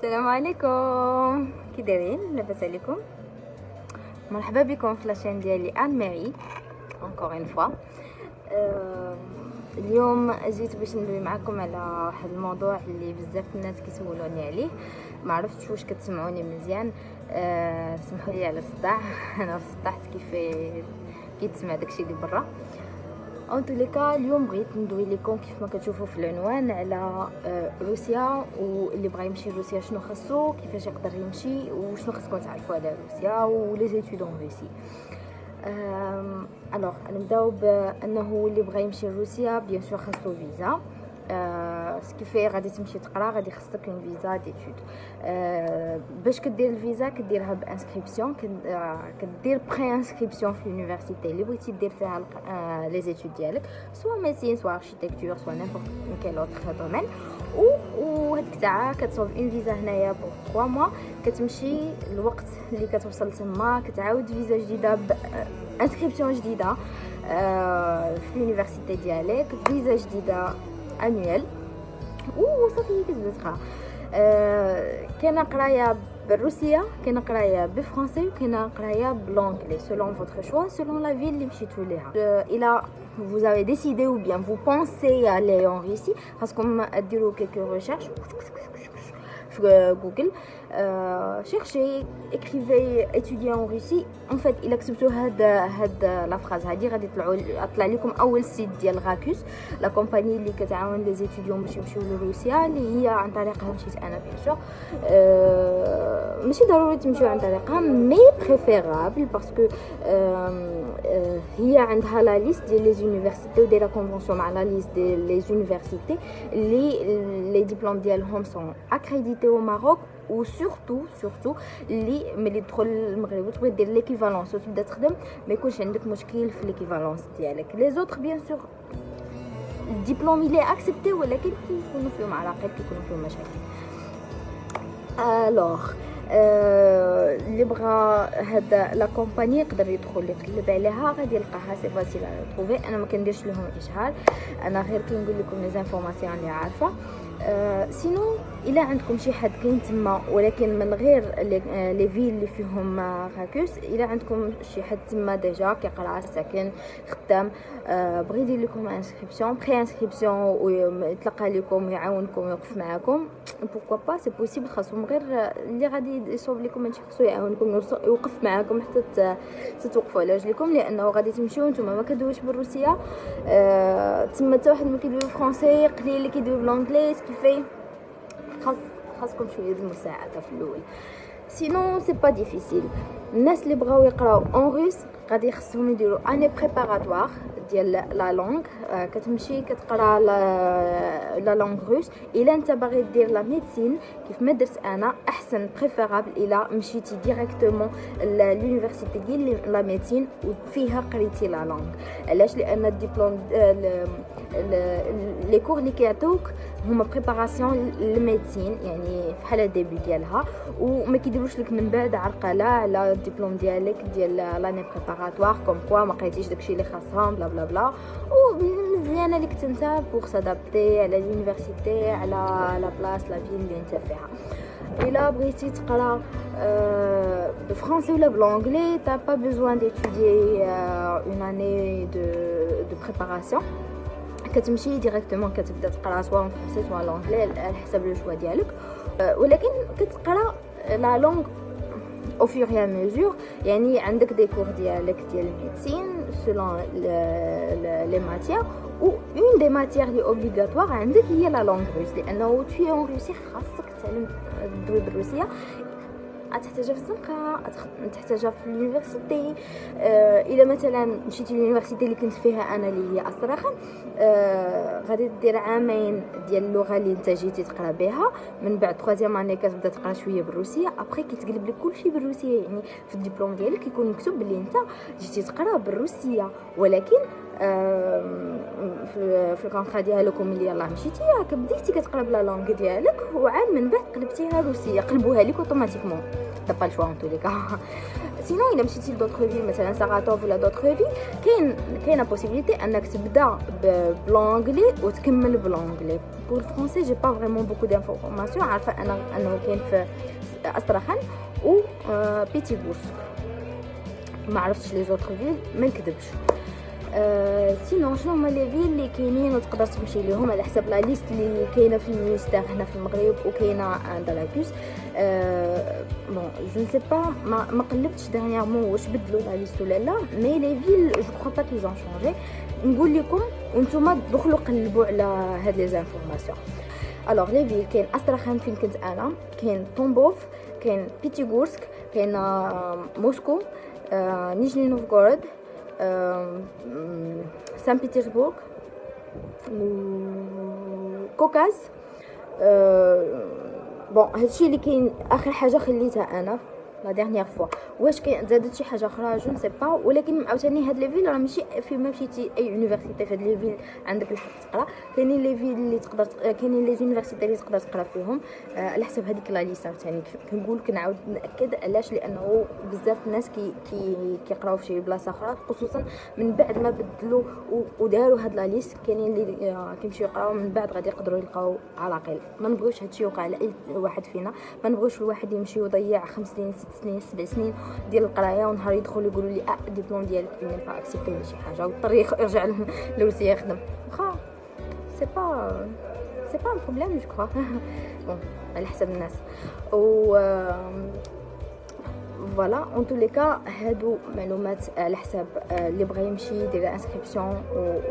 السلام عليكم، كي دايرين؟ لاباس عليكم؟ مرحبا بكم في لاشين ديالي ان ماري encore une fois. اليوم جيت باش ندوي معكم على واحد الموضوع اللي بزاف الناس كيسولوني عليه. ما عرفتش واش كتسمعوني مزيان. سمحوا لي على الصداع. انا في السطح كيتسمع داكشي اللي برا. ان طوليكا اليوم بغيت ندوي لكم كيف ما كتشوفوا في العنوان على روسيا، واللي بغى يمشي لروسيا شنو خاصو، كيفاش يقدر يمشي، وشنو خاصكم تعرفوا على روسيا ولي زيتود اون روسي. الوغ نبداو بانه اللي بغى يمشي لروسيا بيان سور خاصو فيزا. سكيفي غادي تمشي تقرا غادي خصك اون فيزا ديتود. باش كدير الفيزا كديرها بانسكريبسيون، كدير بري انسكريبسيون في لونيفرسيتي اللي بغيتي دير فيها لي زيتود ديالك، سوا ميديسين سوا اركيتكتور سوا نيمبورط كيل اوتر دومين. وهاديك الساعه كتصوب اون فيزا هنايا بور 3 موا، كتمشي الوقت اللي كتوصل تما كتعاود فيزا جديده بانسكريبسيون جديده في لونيفرسيتي ديالك، فيزا جديده انويل وصافي كتبدا تقرا. كاينه قرايه بالروسيه، كاينه قرايه بالفرنسي، وكاينه قرايه بالانجلي سولون فوتر شوا، سولون لا فيل اللي مشيتو ليها. الى vous avez décidé ou bien vous pensez aller en Russie, خاصكم ديروا quelques recherches في جوجل. cherchez, écrivez étudier en Russie. en fait il accepte هاد لا فراز هادي غادي يطلع لكم اول سيت ديال غاكوس، لا كومباني اللي كتعاون لي زيتيديون باش يمشيو لروسيا، اللي هي عن طريقها مشيت انا بيان سور. ماشي ضروري تمشيو عن طريقها، مي بريفيرابل باسكو هي عندها لا ليست ديال لي زونيفرسيتي ودايره كونفونسيون مع لا ليست ديال لي زونيفرسيتي اللي لي ديبلوم ديالهم سون اكريديتي او ماروك. وسورتو اللي ملي تدخل المغرب وتبغي دير ليكيفالونس وتبدا تخدم ما يكونش عندك مشكل في ليكيفالونس ديالك. لي زوطر بيان سور الدبلوم اللي اكسبتي، ولكن كيكونوا فيهم عراقيل، كيكونوا فيهم مشاكل. الوغ اللي بغى هاد لا كومباني يقدر يدخل يقلب عليها، غادي يلقاها سي فاسيل على تروفي. انا ما كنديرش لهم اشهار، انا غير كنقول لكم لي زانفورماسيون اللي عارفه. سينو الا عندكم شي حد كاين تما ولكن من غير لي فيل اللي فيهم غاكوس، الا عندكم شي حد تما ديجا كيقرا ساكن خدام، بغي يدير لكم انسكريبسيون بري انسكريبسيون ويتلقى لكم يعاونكم ويوقف معكم، بوركوا با سي بوسيبل. خاصهم غير اللي غادي يصوب لكم ماشي خاصو يعاونكم يوقف معكم حتى تتوقفوا على رجلكم، لانه غادي تمشيو نتوما ما كدويش بالروسيه. تما حتى واحد ما كيدوي بالفرنسي، قليل اللي كيدوي بالانجلي، كيفاش خاصكم شويه د المساعده في الاول. سينو سي با ديفيسيل. الناس اللي بغاو يقراو اون روس غادي خصهم يديروا اني بريباراتوار ديال لا لونغ. كتمشي كتقرا لا لونغ روس. الا انت باغي دير لا ميديسين كيف ما درت انا، احسن بريفيرابل الا مشيتي ديريكتومون لونيفرسيتي ديال لا ميديسين وفيها قريتي لا لونغ. علاش؟ لان الدبلوم لي كور اللي كيعطوك هما بريباراسيون للميديسين، يعني بحال ديبي ديالها، وما كيديروش لك من بعد عرقله على الدبلوم ديالك ديال لاني بريباراتوار كوم كوا ما قريتيش داكشي اللي خاصهم بلا بلا بلا. ومزيانه ليك انت بوغ سادابتي على لونيفرسيتي، على لا بلاص لا فيل اللي انت فيها. الا بغيتي تقرا بالفرنسي ولا بالانجلي تا با بيزوان ديتودي اون اني دو بريباراسيون، كتمشي ديريكتومون كتبدا تقرا سواء فرنسي سواء لونجلي على حسب لو شوا ديالك. ولكن كتقرا لا لونغ او فور يا ميزور، يعني عندك دي كور ديالك ديال الميديسين سولون لي ماتيير، و اون دي ماتيير لي اوبليغاتوار عندك هي لا لونغ روس، لانه تي اون روسي خاصك تعلم تدوي بالروسيه. تحتاجها في الزنقه، تحتاجها في اليونيفرسيتي. الا مثلا مشيتي لليونيفرسيتي اللي كنت فيها انا اللي هي استراخان، غادي دير عامين ديال اللغه اللي انت جيتي تقرا بها، من بعد 3 اني كتبدا تقرا شويه بالروسيه، ابري كيتقلب لك كلشي بالروسيه. يعني في الدبلوم ديالك كيكون مكتوب بلي انت جيتي تقرا بالروسيه، ولكن في الكونطرا ديالكم اللي يلاه مشيتي كبديتي كتقرا بلا لونغ ديالك، وعام من بعد قلبتيها روسيه، قلبوها لك اوتوماتيكمون دابا الشوا ان تو لي كا. سينو الا مشيتي لدوطخ فيل مثلا ساغاتوف ولا دوطخ فيل كاينه بوسيبيليتي انك تبدا بلونجلي وتكمل بلونجلي. بور الفرونسي جي با فريمون بوكو دانفورماسيون. عارفه انا انه كاين في استراخان و بيتيغورسك، ما عرفتش لي زوطخ فيل ما نكذبش. سينو شنو هما لي فيل اللي كاينين وتقدر تمشي ليهم على حسب لا ليست اللي كاينه في المينيستير هنا في المغرب وكاينه عند لاكوس. بون جو نسي با ما قلبتش دانييرمون واش بدلوا لا ليست ولا لا، مي لي فيل جو كرو با كي زون شونجي. نقول لكم وانتم دخلوا قلبوا على هاد لي زانفورماسيون. الوغ لي فيل كاين استراخان فين كنت انا، كاين طومبوف، كاين بيتيغورسك، كاين موسكو، نيجني نوفغورود، سان بيترسبورغ، كوكاز. بون هادشي اللي كاين. اخر حاجه خليتها انا لا ديرنيير فوا. واش كاين زادت شي حاجه اخرى جو نسي با، ولكن عاوتاني هاد لي فيل راه ماشي في ما مشيتي اي يونيفرسيتي في هاد لي فيل عندك الحق تقرا. كاينين لي فيل اللي تقدر كاينين لي يونيفرسيتي اللي تقدر تقرا فيهم على حسب هذيك لا ليست. ثاني كنقول كنعاود ناكد علاش، لانه بزاف الناس كيقراو في شي بلاصه اخرى، خصوصا من بعد ما بدلوا وداروا هاد لا ليست. كاينين اللي كيمشيو يقراو من بعد غادي يقدروا يلقاو عراقيل. ما نبغيوش هادشي يوقع على اي واحد فينا. ما نبغيوش الواحد يمشي ويضيع 5 سنين 6 سنين 7 سنين ديال القرايه ونهار يدخل يقولوا لي الدبلوم ديالك ني با اكسبتي ولا شي حاجه ويضطر يرجع لروسيا يخدم. واخا سي با البروبليم جو كرو. بون على حسب الناس و فوالا. اون تو لي كا هادو معلومات على حساب اللي بغى يمشي يدير انسكريبسيون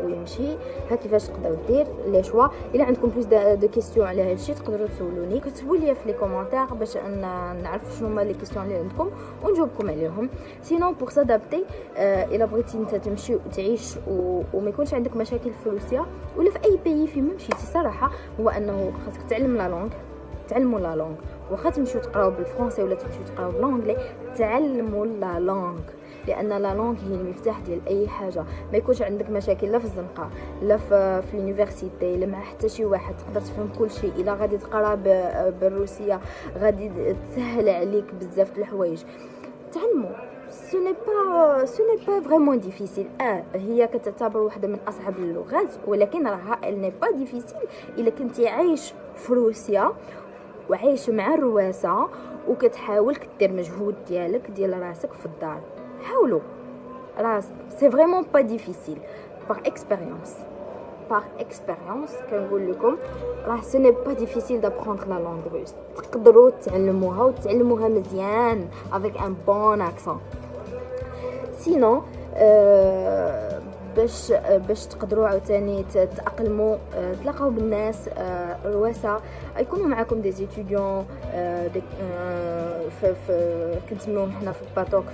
ويمشي. ها كيفاش تقدروا دير لي شوا. الا عندكم بلوس دو كيسيون على هادشي تقدروا تسولوني، كتبوا لي في لي كومونتير باش نعرف شنو هما لي كيسيون اللي عندكم ونجاوبكم عليهم. سينون بور سادابتي الا بغيتي انت تمشي وتعيش وما يكونش عندك مشاكل في روسيا ولا في اي بيي فين ما مشيتي، صراحه هو انه خاصك تعلم لا لونغ. تعلموا لا لونغ، واخا تمشيو تقراو بالفرنسي ولا تمشيو تقراو بالانجلي، تعلموا لا لونغ، لان لا لونغ هي المفتاح ديال اي حاجه. ما يكونش عندك مشاكل لا في الزنقه لا في اليونيفرسيتي لا مع حتى شي واحد، تقدر تفهم كل شيء. الا غادي تقرا بالروسيه غادي تسهل عليك بزاف د الحوايج. تعلموا. ce n'est pas vraiment difficile. هي كتعتبر واحده من اصعب اللغات، ولكن راها elle n'est pas difficile الا كنتي عايش في روسيا وعايش مع الرواسه وكتحاول كدير مجهود ديالك ديال راسك في الدار. حاولوا راه سي فريمون با ديفيسيل. باغ اكسبيريونس كنقول لكم راه سي ني با ديفيسيل دابروندر لا لونغ روس. تقدروا تعلموها وتعلموها مزيان افيك ان بون اكسون. سينو باش تقدروا عاوتاني تاقلموا تلاقاو بالناس رواسه يكونوا معكم دي ستوديون في كنسميوهم حنا في الباتوك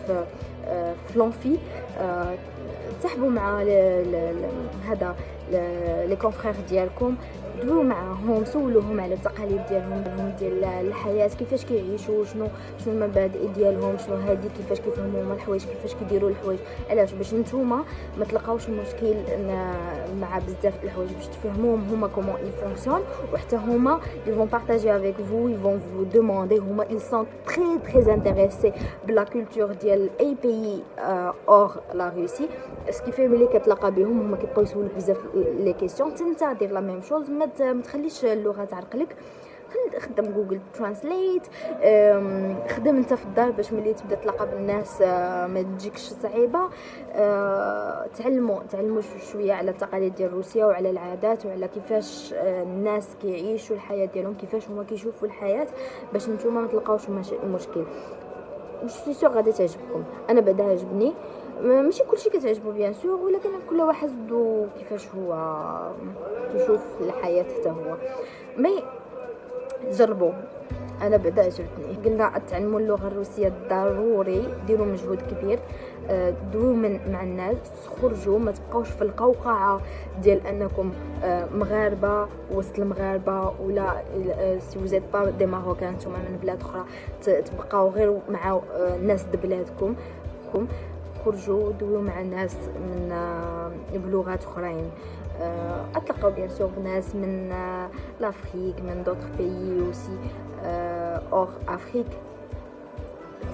في لونفي. تحبوا مع هذا لي كونفرير ديالكم، دويو معاهم، سولوهم على التقاليد ديالهم ديال الحياه، كيفاش كيعيشوا، شنو المبادئ ديالهم، شنو هادي، كيفاش كيفهموا هما الحوايج، كيفاش كيديروا الحوايج. علاش؟ باش نتوما ما تلقاوش مشكل مع بزاف الحوايج، باش تفهموهم هما كومون ils fonctionnent، وحتى هما ils vont partager avec vous, ils vont vous demander. هما ils sont très intéressés بلا كولتور ديال اي بيي اور لا روسي. سكيفي ملي كتلاقى بهم هما كيبقاو يسولوك بزاف لي كيسيون. انت دير لا ميم شوز، ما تخليش اللغه تعرقلك. خدم جوجل ترانسليت، خدم انت في الدار باش ملي تبدا تلاقى بالناس ما تجيكش صعيبه. تعلموا شويه على التقاليد ديال روسيا وعلى العادات وعلى كيفاش الناس كيعيشوا الحياه ديالهم، كيفاش هما كيشوفوا الحياه، باش نتوما ما تلقاوش مشكل. جو سي غادي تعجبكم. انا بعدا عجبني، ماشي كلشي كتعجبو بيان سور، ولكن كل واحد كيفاش هو كيشوف الحياه حتى هو. مي جربوا. انا بعدا عجبتني. قلنا تعلموا اللغه الروسيه ضروري، ديروا مجهود كبير، دووا مع الناس، خرجوا، ما تبقاوش في القوقعه ديال انكم مغاربه وسط المغاربه، ولا سي وزيت با دي ماروكان نتوما من بلاد اخرى تبقاو غير مع الناس د بلادكم. خرجوا دووا مع ناس من بلغات اخرين، اتلقاو بيان سور ناس من لافريك، من دوطخ بيي اوسي اور افريك.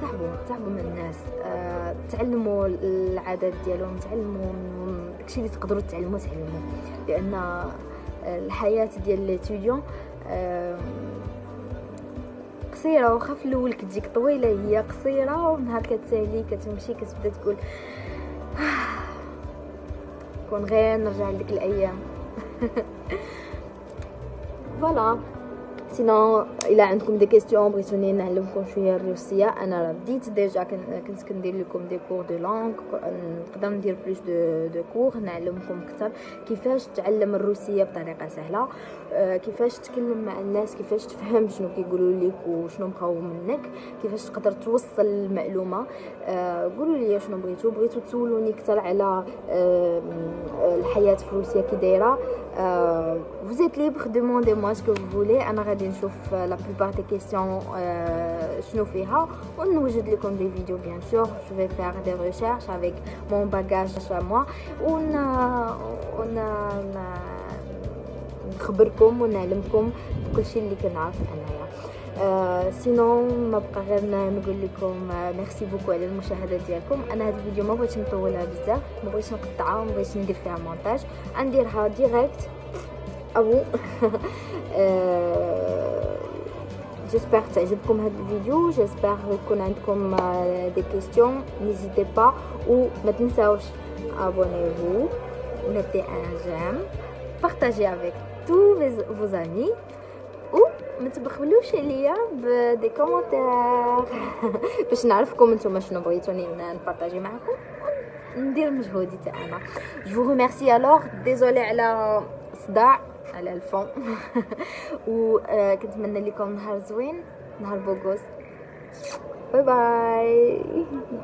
تصاحبوا من الناس، تعلموا العادات ديالهم، تعلموا داكشي اللي تقدروا تعلموا، لان الحياه ديال ليتيديون قصيره، واخا في الاول كتجيك طويله، هي قصيره، ونهار كتسالي كتمشي كتبدا تقول كون غير نرجع لديك الايام. فوالا. سينو الا عندكم دي كيسيون بغيتوني نعلمكم شويه الروسيه، انا راه بديت ديجا كنت كندير لكم دي كور دو لونغ، نقدر ندير بلوس دو كور نعلمكم اكثر كيفاش تعلم الروسيه بطريقه سهله، كيفاش تكلم مع الناس، كيفاش تفهم شنو كيقولوا لك وشنو بغاو منك، كيفاش تقدر توصل المعلومه. قولوا لي شنو بغيتو تسولوني اكثر على الحياه في روسيا كي دايره. vous êtes libre, demandez-moi ce que vous voulez. انا غادي نشوف la plupart des questions شنو فيها ونوجد لكم des vidéos bien sûr. Je vais faire des recherches avec mon bagage à moi نخبركم ونعلمكم بكل شيء اللي كنعرف انايا. سينو ما بقى غير نقول لكم ميرسي بوكو على المشاهده ديالكم. انا هذا الفيديو ما بغيتش نطولها بزاف، ما بغيتش نقطعها، ما بغيتش ندير فيها مونتاج، غنديرها ديريكت ابو. جيسبر تعجبكم هذا الفيديو، جيسبر يكون عندكم دي كيسيون، نيزيتي با وما تنساوش abonnez-vous, mettez un j'aime, partagez avec tous vos amis و ما تبخلوش عليا بدي كومونتير باش نعرفكم نتوما شنو بغيتوني نبارطاجي معكم ندير مجهودي تاع انا. جو vous remercie alors, désolé على صداع على الفون و كنتمنى لكم نهار زوين، نهار بوغوز. باي باي.